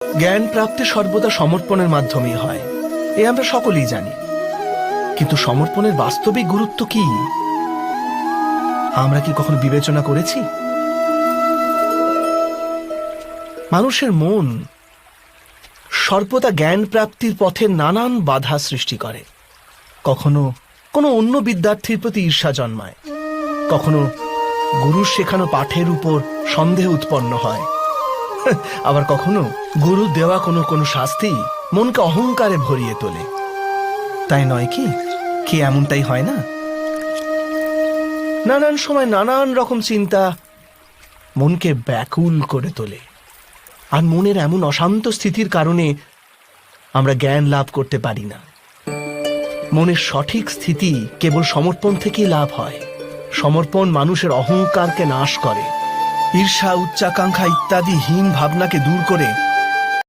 জ্ঞান প্রাপ্তি সর্বদা সমর্পণের মাধ্যমেই হয়, এ আমরা সকলেই জানি। কিন্তু সমর্পণের বাস্তবিক গুরুত্ব কি আমরা কি কখনো বিবেচনা করেছি? মানুষের মন সর্বদা জ্ঞান প্রাপ্তির পথে নানান বাধা সৃষ্টি করে। কখনো কোনো অন্য বিদ্যার্থীর প্রতি ঈর্ষা জন্মায়, কখনো গুরুর শেখানো পাঠের উপর সন্দেহ উৎপন্ন হয়, আবার কখনো গুরুর দেওয়া কোনো কোনো শাস্তি মনকে অহংকারে ভরিয়ে তোলে। তাই নয় কি? কি এমনটাই হয় না? নানান সময় নানান রকম চিন্তা মনকে ব্যাকুল করে তোলে, আর মনের এমন অশান্ত স্থিতির কারণে আমরা জ্ঞান লাভ করতে পারি না। মনের সঠিক স্থিতি কেবল সমর্পণ থেকেই লাভ হয়। সমর্পণ মানুষের অহংকারকে নাশ করে, ঈর্ষা উচ্চাকাঙ্ক্ষা ইত্যাদি হীন ভাবনাকে দূর করে